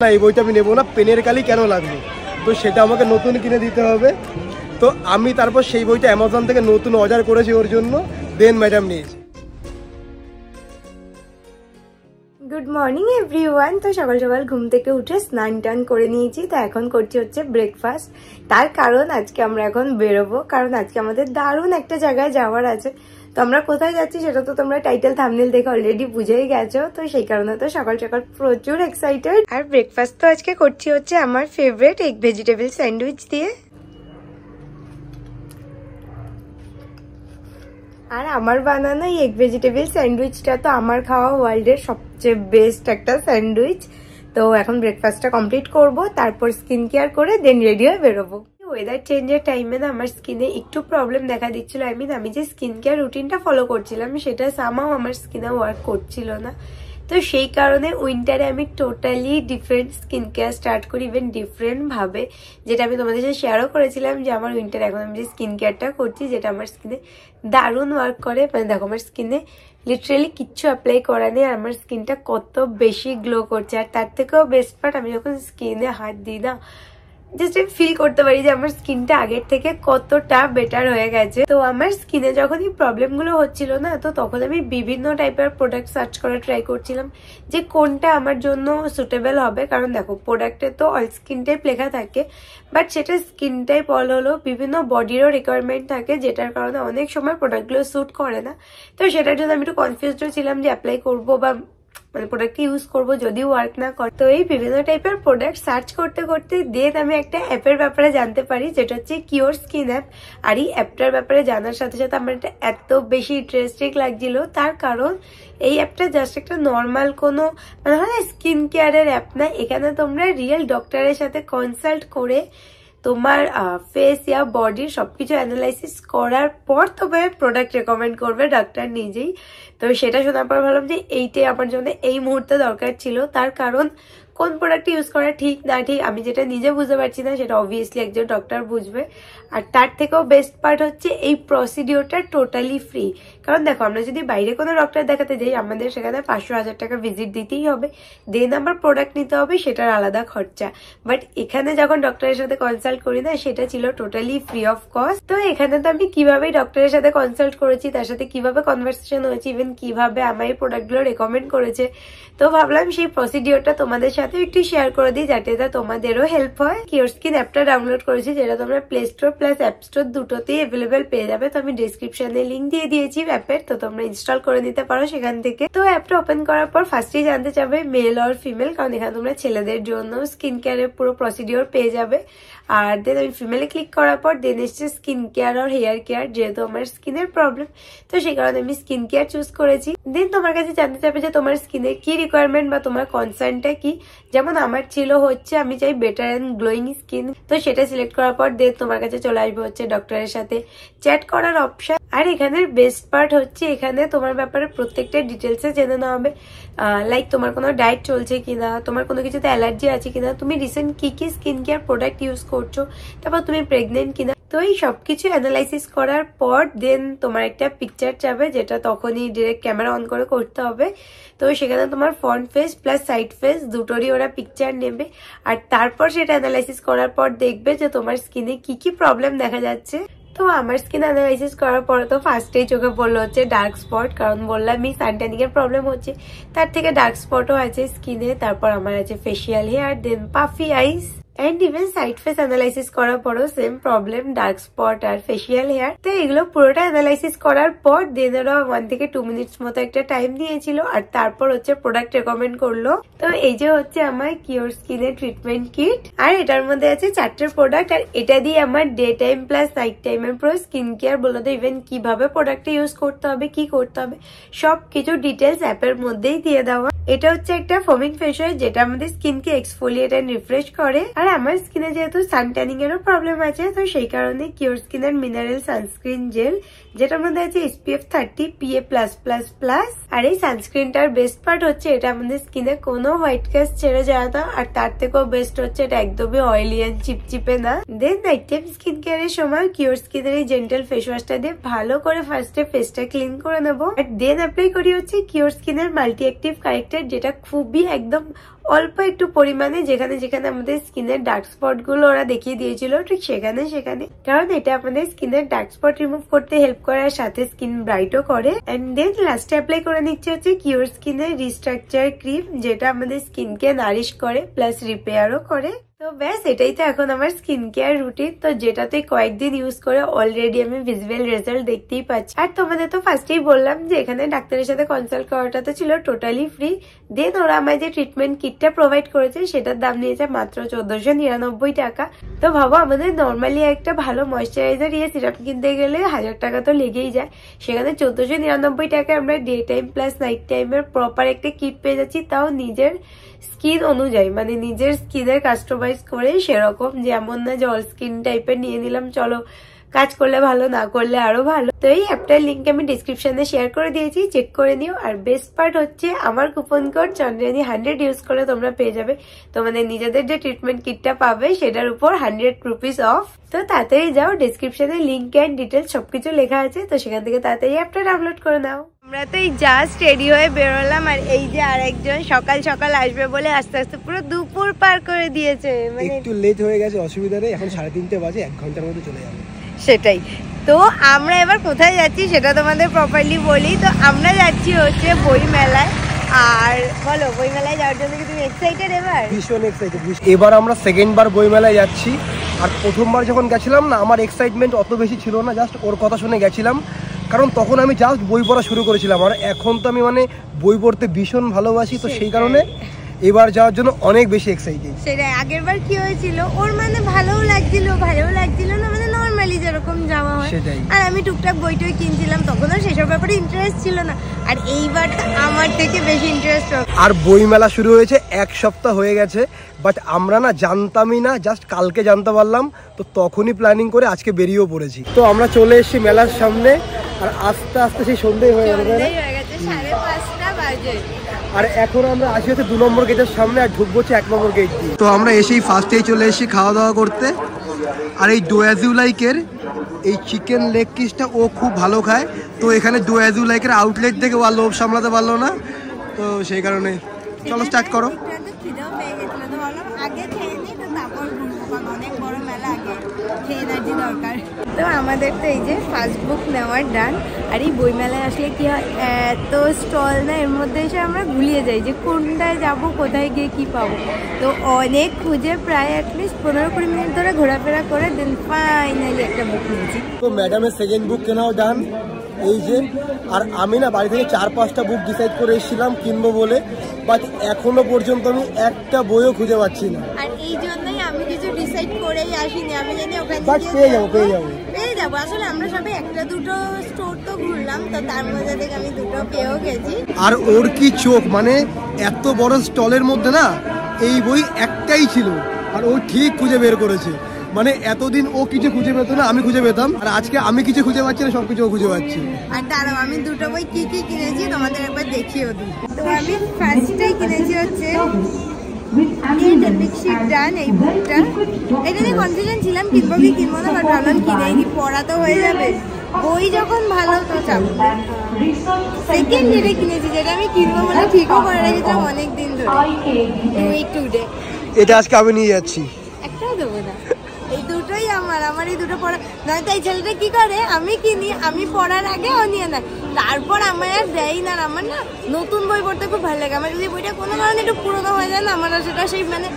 না এই বইটা আমি নেবো না, পেনের কালি কেন লাগবে, তো সেটা আমাকে নতুন কিনে দিতে হবে। তো আমি তারপর সেই বইটা অ্যামাজন থেকে নতুন অর্ডার করেছি ওর জন্য, দেন ম্যাডাম নিয়েছি। Good morning everyone. তো সকাল সকাল ঘুম থেকে উঠে স্নান টান করে নিয়েছি, তো এখন করছি হচ্ছে ব্রেকফাস্ট। তার কারণ আজকে আমরা এখন বেরোবো, কারণ আজকে আমাদের দারুণ একটা জায়গায় যাওয়ার আছে। তো আমরা কোথায় যাচ্ছি সেটা তো তোমরা টাইটেল থাম্বনেল দেখে অলরেডি বুঝেই গেছো, তো সেই কারণে তো সকাল সকাল প্রচুর এক্সাইটেড। আর ব্রেকফাস্ট তো আজকে করছি হচ্ছে আমার ফেভারিট এগ ভেজিটেবল স্যান্ডউইচ দিয়ে। আর আমার বানানো এই এগ ভেজিটেবল স্যান্ডউইচটা তো আমার খাওয়া ওয়ার্ল্ডের সবচেয়ে বেস্ট একটা স্যান্ডউইচ। তো এখন ব্রেকফাস্টটা কমপ্লিট করব, তারপর স্কিন কেয়ার করে দেন রেডি হয়ে বেরোবো। ওয়েদার চেঞ্জের টাইমে না আমার স্কিনে একটু প্রবলেম দেখা দিচ্ছিল। আমি যে স্কিন কেয়ার রুটিনটা ফলো করছিলাম সেটা সামহাও আমার স্কিনে ওয়ার্ক করছিল না। তো সেই কারণে উইন্টারে আমি totally different skin care start করি, ইভেন ডিফারেন্ট ভাবে, যেটা আমি তোমাদের সাথে শেয়ারও করেছিলাম যে আমার উইন্টারে এখন আমি যে স্কিন কেয়ারটা করছি যেটা আমার স্কিনে দারুণ ওয়ার্ক করে। মানে দেখো আমার স্কিনে লিটারেলি কিচ্ছু অ্যাপ্লাই করা নেই আর আমার স্কিনটা কত বেশি গ্লো করছে। আর তার থেকেও বেস্ট পার্ট, আমি যখন স্কিনে হাত দিই না, জাস্ট আমি ফিল করতে পারি যে আমার স্কিনটা আগের থেকে কতটা বেটার হয়ে গেছে। তো আমার স্কিনে যখন এই প্রবলেম গুলো হচ্ছিল না, তো তখন আমি বিভিন্ন টাইপের প্রোডাক্ট সার্চ করা ট্রাই করছিলাম যে কোনটা আমার জন্য সুটেবল হবে। কারণ দেখো প্রোডাক্টে তো অল স্কিন টাইপ লেখা থাকে, বাট সেটা স্কিন টাইপ অল হলো বিভিন্ন বডিরও রিকোয়ারমেন্ট থাকে, যেটার কারণে অনেক সময় প্রোডাক্টগুলো স্যুট করে না। তো সেটার জন্য আমি একটু কনফিউজড ছিলাম যে অ্যাপ্লাই করবো বা মানে প্রোডাক্ট ইউজ করবো যদি ওয়ার্ক না করে। তো এই বিভিন্ন টাইপের প্রোডাক্ট সার্চ করতে করতে দেন আমি একটা অ্যাপের ব্যাপারে জানতে পারি, যেটা হচ্ছে কিওর স্কিন অ্যাপ। আর এই অ্যাপটার ব্যাপারে জানার সাথে সাথে আমার এটা এত বেশি ইন্টারেস্টিং লাগছিল, তার কারণ এই অ্যাপটা জাস্ট একটা নর্মাল কোনো মানে হয় স্কিন কেয়ারের অ্যাপ না। এখানে তোমরা রিয়েল ডক্টরের সাথে কনসাল্ট করে তোমার ফেস ইয়া বডি সবকিছু অ্যানালাইসিস করার পর তোমার প্রোডাক্ট রেকমেন্ড করবে ডাক্তার নিজেই। তো সেটা শোনার পর ভাবলাম যে এইটাই আমার জন্য এই মুহূর্তে দরকার ছিল, তার কারণ কোন প্রোডাক্ট ইউজ করা ঠিক না ঠিক আমি যেটা নিজে বুঝতে পারছি না, সেটা অবভিয়াসলি একজন ডক্টর বুঝবে। আর তার থেকেও বেস্ট পার্ট হচ্ছে এই প্রসিডিওরটা টোটালি ফ্রি। কারণ দেখো আমরা যদি বাইরে কোনো ডক্টর দেখাতে যাই আমাদের সেখানে 500,000 টাকা ভিজিট দিতেই হবে, দেন আবার প্রোডাক্ট নিতে হবে, সেটার আলাদা খরচা। বাট এখানে যখন ডক্টরের সাথে কনসাল্ট করি না, সেটা ছিল টোটালি ফ্রি অফ কস্ট। তো এখানে তো আমি কিভাবে ডক্টরের সাথে কনসাল্ট করেছি, তার সাথে কিভাবে কনভারসেশন হয়েছে, ইভেন কিভাবে আমার এই প্রোডাক্টগুলো রেকমেন্ড করেছে, তো ভাবলাম সেই প্রসিডিওরটা তোমাদের সাথে একটু শেয়ার করে দিই যাতে তোমাদেরও হেল্প হয়। কিওর স্কিন অ্যাপটা ডাউনলোড করেছি, যেটা তোমরা play store plus app store দুটোতেই অ্যাভেলেবেল পেয়ে যাবে। তো আমি ডিসক্রিপশনে লিঙ্ক দিয়ে দিয়েছি অ্যাপের, তো তোমরা ইনস্টল করে নিতে পারো সেখান থেকে। তো অ্যাপটা ওপেন করার পর ফার্স্টেই জানতে চাবে মেল অর ফিমেল, কারণ এখানে তোমরা ছেলেদের জন্য স্কিন কেয়ারের পুরো প্রসিডিওর পেয়ে যাবে। আর দেন আমি ফিমেলে ক্লিক করার পর দেন এসছে স্কিন কেয়ার আর হেয়ার কেয়ার, যেহেতু আমার স্কিনের প্রবলেম তো সেই কারণে আমি স্কিন কেয়ার চুজ করেছি। দেন তোমার কাছে জানতে চাবে যে তোমার স্কিনের কি রিকোয়ারমেন্ট বা তোমার কনসার্নটা কি। যেমন আমার ছিল হচ্ছে আমি চাই বেটার অ্যান্ড গ্লোয়িং স্কিন, তো সেটা সিলেক্ট করার পর দেন তোমার কাছে চলে আসবে হচ্ছে ডক্টরের সাথে চ্যাট করার অপশন। আর এখানের বেস্ট পার্ট হচ্ছে এখানে তোমার ব্যাপারে প্রত্যেকটা ডিটেলসে জেনে নেওয়া হবে, লাইক তোমার কোনো ডায়েট চলছে কিনা, তোমার কোনো কিছুতে অ্যালার্জি আছে কিনা, তুমি রিসেন্ট কি কি স্কিন কেয়ার প্রোডাক্ট ইউজ করছো, তারপর তুমি প্রেগনেন্ট কিনা। তো এই সবকিছু অ্যানালাইসিস করার পর দেন তোমার একটা পিকচার চাবে, যেটা তখনই ডিরেক্ট ক্যামেরা অন করে করতে হবে। তো সেখানে তোমার front face plus side face দুটোরই ওরা পিকচার নেবে, আর তারপর সেটা অ্যানালাইসিস করার পর দেখবে যে তোমার স্কিনে কি কি প্রবলেম দেখা যাচ্ছে। তো আমার স্কিন অ্যানালাইসিস করার পরে তো ফার্স্টেই চোখে পড়লো হচ্ছে ডার্ক স্পট, কারণ বললাম এই সানট্যানিং এর প্রবলেম হচ্ছে, তার থেকে ডার্ক স্পটও আছে স্কিনে। তারপর আমার আছে facial hair, then puffy eyes, and even side face analysis করার পরও সেম প্রবলেম, ডার্ক স্পট আর ফেসিয়াল হেয়ার। তো এগুলো পুরোটা অ্যানালাইসিস করার পর দেন ওরা 1 থেকে 2 মিনিটস মতো একটা টাইম দিয়েছিল, আর তারপর হচ্ছে প্রোডাক্ট রেকমেন্ড করলো। তো এই যে হচ্ছে আমার কিওর স্কিনের ট্রিটমেন্ট কিট, আর এটার মধ্যে আছে 4টে প্রোডাক্ট, আর এটা দিয়ে আমার ডে টাইম প্লাস নাইট টাইমের পুরো স্কিন কেয়ার বলে দেয়, ইভেন কিভাবে প্রোডাক্টটা ইউজ করতে হবে, কি করতে হবে, সবকিছু ডিটেলস অ্যাপের মধ্যেই দিয়ে দেওয়া। এটা হচ্ছে একটা ফোমিং ফেস ওয়াশ, যেটা আমাদের স্কিনকে এক্সফোলিয়েট এন্ড রিফ্রেশ করে। আর আমার স্কিনে যেহেতু সান ট্যানিং এরও প্রবলেম আছে, তো সেই কারণে কিওর স্কিনের মিনারেল সানস্ক্রিন জেল, যেটার মধ্যে আছে SPF 30 PA+++। আর এই সানস্ক্রিনটার বেস্ট পার্ট হচ্ছে এটা আমাদের স্কিনে কোনো হোয়াইট কাস্ট ছেড়ে যায় না, আর তার থেকেও বেস্ট হচ্ছে এটা একদমই অয়েলি এন্ড চিপচিপে না। দেন নাইট টাইম স্কিন কেয়ারের সময় কিওর স্কিনের এই জেন্টাল ফেস ওয়াশটা দিয়ে ভালো করে ফার্স্টে ফেসটা ক্লিন করে নেবো, আর দেন অ্যাপ্লাই করি হচ্ছে কিওর স্কিনের মাল্টি অ্যাক্টিভ কারেক্টর, যেটা খুবই একদম অল্প একটু পরিমাণে, যেখানে যেখানে আমাদের স্কিনের ডার্ক স্পট গুলো ওরা দেখিয়ে দিয়েছিল ঠিক সেখানে সেখানে, কারণ এটা আমাদের স্কিনের ডার্ক স্পট রিমুভ করতে হেল্প করার সাথে স্কিন ব্রাইটও করে। এন্ড দেন লাস্টে অ্যাপ্লাই করে নিচ্ছে হচ্ছে কিওর স্কিনের রিস্ট্রাকচার ক্রিম, যেটা আমাদের স্কিনকে নারিশ করে প্লাস রিপেয়ারও করে। তো ব্যাস এটাই তো এখন আমার স্কিন কেয়ার রুটিন, তো যেটাতে কয়েকদিন ইউজ করে অলরেডি আমি ভিজুয়াল রেজাল্ট দেখতেই পাচ্ছি। আর তোমাদের তো ফার্স্টেই বললাম যে এখানে ডাক্তারের সাথে কনসাল্ট করাটা তো ছিল টোটালি ফ্রি। দেন ওরা আমায় যে ট্রিটমেন্ট কিটটা প্রোভাইড করেছে সেটার দাম নিয়েছে মাত্র 1499 টাকা। তো ভাবো আমাদের নর্মালি একটা ভালো ময়শ্চারাইজার সিরাপ কিনতে গেলে 1000 টাকা তো লেগেই যায়, সেখানে 1499 টাকায় আমরা ডে টাইম প্লাস নাইট টাইমের প্রপার একটা কিট পেয়ে যাচ্ছি, তাও নিজের স্কিন অনুযায়ী, মানে নিজের স্কিনের কাস্টমাইজ করে, সেরকম যে এমন না যে অল স্কিন টাইপের নিয়ে নিলাম চলো কাজ করলে ভালো, না করলে আরো ভালো। তো এই অ্যাপটার লিঙ্ক আমি ডিসক্রিপশনে শেয়ার করে দিয়েছি, চেক করে নিও। আর বেস্ট পার্ট হচ্ছে আমার কুপন কোড চন্দ্রানী 100 ইউজ করে তোমরা পেয়ে যাবে তোমাদের নিজেদের যে ট্রিটমেন্ট কিটটা পাবে সেটার উপর 100 রুপিস অফ। তো তাড়াতাড়ি যাও, ডিসক্রিপশনে লিঙ্ক এন্ড ডিটেলস সবকিছু লেখা আছে, তো সেখান থেকে তাড়াতাড়ি অ্যাপটা ডাউনলোড করে নাও। আমরা তো এই জাস্ট রেডি হয়ে বেরোলাম, আর এই যে আরেকজন সকাল সকাল আসবে বলে আস্তে আস্তে পুরো দুপুর পার করে দিয়েছে। মানে একটু লেট হয়ে গেছে, অসুবিধা নেই, এখন 3:30 বাজে, 1 ঘন্টার মধ্যে চলে যাবে। সেটাই। তো আমরা এবার কোথায় যাচ্ছি সেটা তোমাদের প্রপারলি বলি। তো আমরা যাচ্ছি হচ্ছে বই মেলায়। আর বলো, বই মেলায় যাওয়ার জন্য কি তুমি এক্সাইটেড? এবার ভীষণ এক্সাইটেড। এবার আমরা সেকেন্ড বার বই মেলায় যাচ্ছি। আর প্রথমবার যখন গেছিলাম না, আমার এক্সাইটমেন্ট অত বেশি ছিল না, জাস্ট ওর কথা শুনে গেছিলাম, কারণ তখন আমি জাস্ট বই পড়া শুরু করেছিলাম। আর এখন তো আমি মানে বই পড়তে ভীষণ ভালোবাসি, তো সেই কারণে এবার যাওয়ার জন্য অনেক বেশি এক্সাইটেড। সেটাই। আগের বার কি হয়েছিল, ওর মানে ভালোও লাগছিল না, মানে নর্মালি যেরকম যাওয়া হয়, আর আমি টুকটাক বই টই কিনছিলাম, তখন আর সেসব ব্যাপারে ইন্টারেস্ট ছিল না। আর এইবার আমার থেকে বেশি ইন্টারেস্ট। আর বই মেলা শুরু হয়েছে 1 সপ্তাহ হয়ে গেছে, বাট আমরা না জানতামই না, জাস্ট কালকে জানতে পারলাম, তো তখনই প্ল্যানিং করে আজকে বেরিয়েও পড়েছি। তো আমরা চলে এসেছি মেলার সামনে, আর আস্তে আস্তে সেই সন্ধ্যে হয়ে গেছে, 5:30 বাজে। আর এখন আমরা আসি হচ্ছে 2 নম্বর গেটের সামনে, আর ঢুকবো হচ্ছে 1 নম্বর গেট দিয়ে। তো আমরা এসেই ফার্স্টেই চলে এসেছি খাওয়া দাওয়া করতে। আর এই ডো অ্যাজ ইউ লাইকের এই চিকেন লেগ পিসটা ও খুব ভালো খায়, তো এখানে ডো অ্যাজ ইউ লাইকের আউটলেট থেকে ও লোভ সামলাতে পারলো না, তো সেই কারণে চলো স্টার্ট করো। তো আমাদের তো এই যে ফার্স্ট বুক নেওয়ার ডান। আর এই বই মেলায় আসলে কি হয়, এত স্টল না, এর মধ্যে এসে আমরা ভুলিয়ে যাই যে কোনটায় যাব, কোথায় গিয়ে কি পাবো। তো অনেক খুঁজে প্রায় অ্যাটলিস্ট 15-20 মিনিট ধরে ঘোরাফেরা করে দেন ফাইনালি একটা বুক নিয়েছি। তো ম্যাডামের সেকেন্ড বুক কেনাও ডান এই যে। আর আমি না বাড়ি থেকে 4-5টা বুক ডিসাইড করে এসেছিলাম কিনবো বলে, বাট এখনো পর্যন্ত আমি একটা বইও খুঁজে পাচ্ছি না। আর এই জন্যই আমি কিছু ডিসাইড করেই আসিনি, আমি জানি ওখানে পেয়ে যাবো। আসলে আমরা সবাই একটা দুটো স্টোর তো ঘুরলাম, তো তার মধ্যে থেকে আমি দুটো পেয়েও গেছি। আর ওর কি চোখ, মানে এত বড় স্টলের মধ্যে না এই বই একটাই ছিল, আর ও ঠিক খুঁজে বের করেছে। মানে এতদিন ও কিছু খুঁজে পেতো না, আমি খুঁজে পেতাম, আর আজকে আমি কিছু খুঁজে পাচ্ছি না, সবকিছু ও খুঁজে পাচ্ছি। আর দাঁড়াও, আমি দুটো বই কি কি কিনেছি তোমাদের একবার দেখিয়েও দিই। তো আমি ফার্স্টটাই কিনেছি হচ্ছে এই বুকটা। এটা নিয়ে কনফিউশন ছিলাম কিনবো কি কিনবো না, বাট ভাবলাম কিনেই নি, পড়া তো হয়ে যাবে, বই যখন ভালো তো চাবো। সেকেন্ড যেটা কিনেছি, যেটা আমি কিনবো বলে ঠিকও করে রেখেছিলাম অনেকদিন ধরে, টুডে। এটা আজকে আমি নিয়ে যাচ্ছি, একটাও দেবো না। এই দুটোই আমার এই দুটো পড়া নয়তো এই ছেলেটা কি করে, আমি কিনি, আমি পড়ার আগে ও নিয়ে নেয়, তারপর আমার আর দেয় না। আমার না নতুন বই পড়তে খুব ভালো লাগে, আমার যদি বইটা কোনো কারণে একটু পুরোনো হয়ে যায় না, আমার সেটা সেই মানে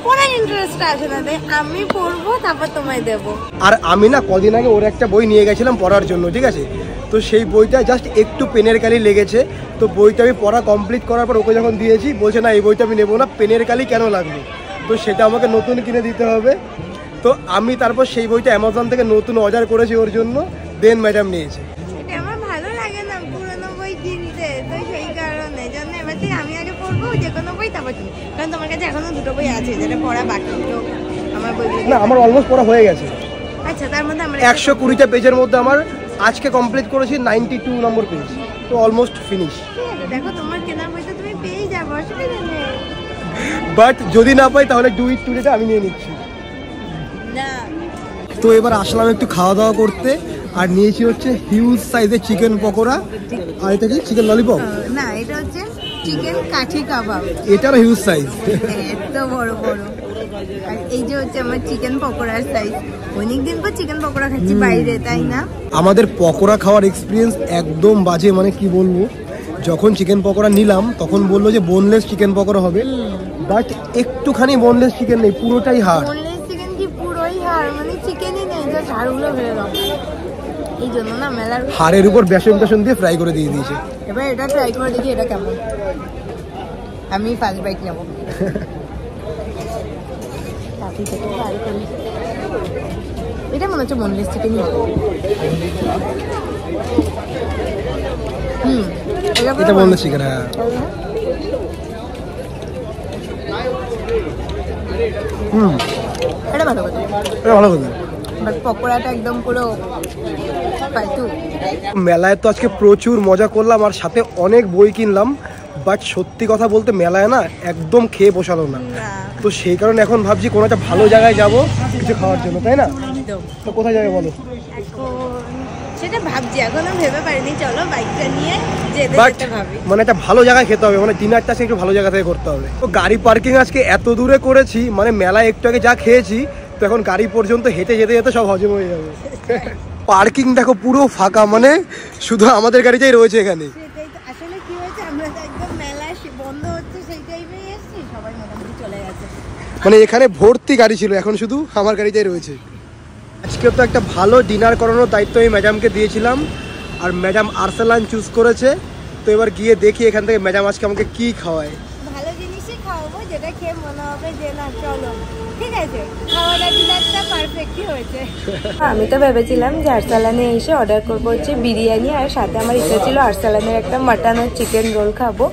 পড়ার ইন্টারেস্টটা আসে না, তাই আমি পড়বো তারপর তোমায় দেবো। আর আমি না কদিন আগে ওর একটা বই নিয়ে গেছিলাম পড়ার জন্য, ঠিক আছে, তো সেই বইটা জাস্ট একটু পেনের কালি লেগেছে, তো বইটা আমি পড়া কমপ্লিট করার পর ওকে যখন দিয়েছি, বলছে না এই বইটা আমি নেবো না, পেনের কালি কেন লাগবে, তো সেটা আমাকে নতুন কিনে দিতে হবে। তো আমি তারপর সেই বইটা অ্যামাজন থেকে নতুন অর্ডার করেছি ওর জন্য, দেন ম্যাডাম নিয়েছে। এটা আমার ভালো লাগে না পুরোনো বই কিনতে, তো সেই কারণে জন্য এবার থেকে আমি আগে পড়বো যে কোনো বই, তারপর কিনি। কারণ তোমার কাছে এখনো দুটো বই আছে যেটা পড়া বাকি, তো আমার বই না আমার অলমোস্ট পড়া হয়ে গেছে। আচ্ছা, তার মধ্যে আমরা 120টা পেজের মধ্যে আমার আজকে কমপ্লিট করেছি 92 নম্বর পেজ, তো অলমোস্ট ফিনিশ। দেখো তোমার কেনার বইটা তুমি পেয়ে যাবো, অসুবিধা নেই। বাট যদি না পাই তাহলে ডু ইট টুডেটা আমি নিয়ে নিচ্ছি। তো এবার আসলাম একটু খাওয়া দাওয়া করতে, আর নিয়েছি হচ্ছে হিউজ সাইজের চিকেন পকোড়া, আর এটা কি চিকেন ললিপপ? না, এটা হচ্ছে চিকেন কাঠি কাবাব, এটারও হিউজ সাইজ, এত বড় বড়। আর এই যে হচ্ছে আমার চিকেন পকোড়ার সাইজ। অনেকদিন পর চিকেন পকোড়া খাচ্ছি বাইরে, তাই না? আমাদের পকোড়া খাওয়ার এক্সপিরিয়েন্স একদম বাজে, মানে কি বলবো। যখন চিকেন পকোড়া নিলাম তখন বললো যে বোনলেস চিকেন পকোড়া হবে, বাট একটুখানি বোনলেস চিকেন নেই, পুরোটাই হাড়। বোনলেস চিকেন কি পুরোই হাড়? মানে চিকেনই নেই, জাস্ট হাড়গুলো বের হলো। এই জন্য না মেলার হাড়ের উপর বেসন টেসন দিয়ে ফ্রাই করে দিয়ে দিয়েছে। এবার এটা ট্রাই করে দেখি এটা কেমন। আমি ফার্স্ট বাইট নেব। এটা মনে হচ্ছে বোনলেস চিকেনই হবে। এটা বোনলেস চিকেন। হ্যাঁ, এটা ভালো কথা, এটা ভালো কথা। বাট পকোড়াটা একদম পুরো ফালতু। মেলায় তো আজকে প্রচুর মজা করলাম আর সাথে অনেক বই কিনলাম, বাট সত্যি কথা বলতে মেলায় না একদম খেয়ে বসালো না। তো সেই কারণে এখন ভাবছি কোনো একটা ভালো জায়গায় যাব কিছু খাওয়ার জন্য, তাই না? তো কোথায় যাবে বলো? সেটা ভাবছি, এখনো ভেবে পারিনি। চলো বাইকটা নিয়ে যেতে যেতে ভাবি। মানে একটা ভালো জায়গায় খেতে হবে, মানে ডিনারটা একটু ভালো জায়গা থেকে করতে হবে। তো গাড়ি পার্কিং আজকে এত দূরে করেছি, মানে মেলায় একটু আগে যা খেয়েছি তো এখন গাড়ি পর্যন্ত হেঁটে যেতে যেতে সব হজম হয়ে যাবে। পার্কিং দেখো পুরো ফাঁকা, মানে শুধু আমাদের গাড়িটাই রয়েছে এখানে। আসলে কি হয়েছে, আমরা তো একদম মেলা বন্ধ হচ্ছে সেই টাইমেই এসেছি, সবাই মোটামুটি চলে গেছে। মানে এখানে ভর্তি গাড়ি ছিল, এখন শুধু আমার গাড়িটাই রয়েছে। আজকে তো একটা ভালো ডিনার করানোর দায়িত্ব আমি ম্যাডামকে দিয়েছিলাম, আর ম্যাডাম আর্সেলান চুজ করেছে। তো এবার গিয়ে দেখি এখান থেকে ম্যাডাম আজকে আমাকে কি খাওয়ায়। ভালো জিনিসই খাওয়াবো, যেটা খেয়ে মনে হবে যে না চলো ঠিক আছে, খাওয়াটা ডিনারটা পারফেক্টই হয়েছে। আমি তো ভেবেছিলাম যে আর্সেলানে এসে অর্ডার করবো হচ্ছে বিরিয়ানি, আর সাথে আমার ইচ্ছা ছিল আর্সেলানের একটা মাটন আর চিকেন রোল খাবো।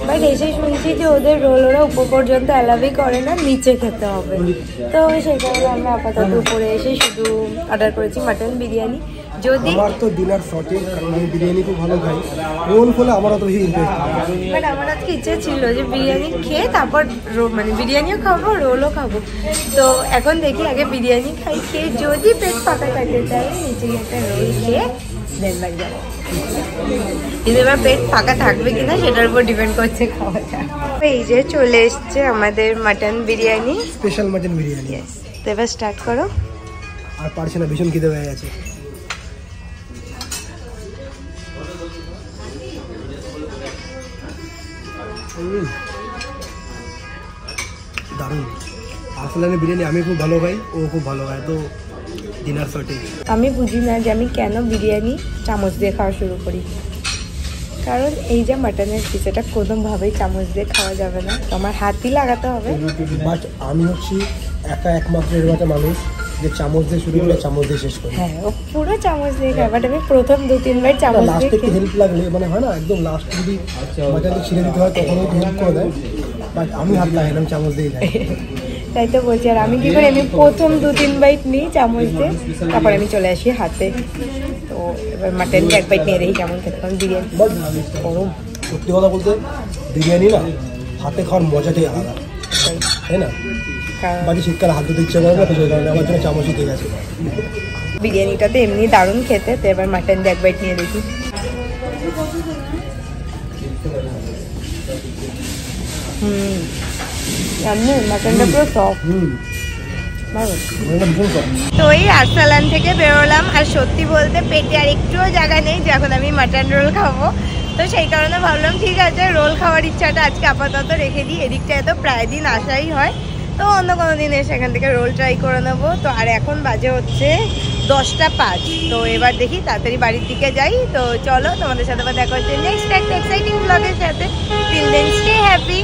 বাট এসে শুনছি যে ওদের রোল ওরা উপর পর্যন্ত অ্যালাউই করে না, নিচে খেতে হবে। তো সেই কারণে আমরা আপাতত উপরে এসে শুধু অর্ডার করেছি মাটন বিরিয়ানি। যদি আমার তো ডিনার সঠিক, কারণ আমি বিরিয়ানি খুব ভালো খাই, রোল হলে আমার অত বেশি ইন্টারেস্ট। বাট আমার আজকে ইচ্ছে ছিল যে বিরিয়ানি খেয়ে তারপর মানে বিরিয়ানিও খাবো রোলও খাবো। তো এখন দেখি আগে বিরিয়ানি খাই, খেয়ে যদি পেট ফাঁকা থাকে তাহলে নিচে একটা রোল খেয়ে দেন বাড়ি যাবো। কিন্তু এবার পেট ফাঁকা থাকবে কিনা সেটার উপর ডিপেন্ড করছে খাওয়াটা। এই যে চলে এসছে আমাদের mutton biryani, special mutton biryani. তো এবার স্টার্ট করো। আর পারছি না, ভীষণ খিদে হয়ে গেছে। দারুণ। আর্সেলানের বিরিয়ানি আমি খুব ভালো খাই, ও খুব ভালো খায়, তো ডিনার সঠিক। আমি বুঝি না যে আমি কেন বিরিয়ানি চামচ দিয়ে খাওয়া শুরু করি, কারণ এই যে মাটনের পিস এটা কোনোভাবেই চামচ দিয়ে খাওয়া যাবে না, তো আমার হাতই লাগাতে হবে। বাট আমি হচ্ছি একমাত্র এরকম একটা মানুষ যে চামচ দিয়ে শুরু করে চামচ দিয়ে শেষ করি। হ্যাঁ, ও পুরো চামচ দিয়ে খায়, বাট আমি প্রথম 2-3 বার চামচ দিয়ে লাস্টে একটু হেল্প লাগলে, মানে হয় না একদম লাস্ট যদি মাটনটা ছিঁড়ে দিতে হয় তখন একটু হেল্প করে দেয়, বাট আমি হাত লাগাই না, চামচ দিয়ে খাই। তাই তো বলছি। আর আমি কি করি, আমি প্রথম 2-3 বাইট নিই চামচ দিয়ে, তারপরে আমি চলে আসি হাতে। তো এবার মাটনটা 1 বাইট নিয়ে দেখি কেমন খেতে, কারণ বিরিয়ানি গরম। সত্যি কথা বলতে বিরিয়ানি না হাতে খাওয়ার মজাটাই আলাদা, তাই না? বাকি শীতকালে হাত ধুতে ইচ্ছে করে না, তো সেই কারণে আমার জন্য চামচই ঠিক আছে। বিরিয়ানিটাতে এমনি দারুণ খেতে, তো এবার মাটন দিয়ে 1 বাইট নিয়ে দেখি। মাটনটা পুরো সফট। তো এই আর্সেলান থেকে বেরোলাম, আর সত্যি বলতে পেটে আর একটুও জায়গা নেই যে এখন আমি মাটন রোল খাবো। তো সেই কারণে ভাবলাম ঠিক আছে, রোল খাওয়ার ইচ্ছাটা আজকে আপাতত রেখে দিই। এদিকটা এত প্রায় দিন আসাই হয়, তো অন্য কোনো দিন এসে এখান থেকে রোল ট্রাই করে নেবো। তো আর এখন বাজে হচ্ছে 10টা 5। তো এবার দেখি তাড়াতাড়ি বাড়ির দিকে যাই। তো চলো, তোমাদের সাথে দেখা হচ্ছে নেক্সট একটা এক্সাইটিং ব্লগের সাথে। Till then stay happy.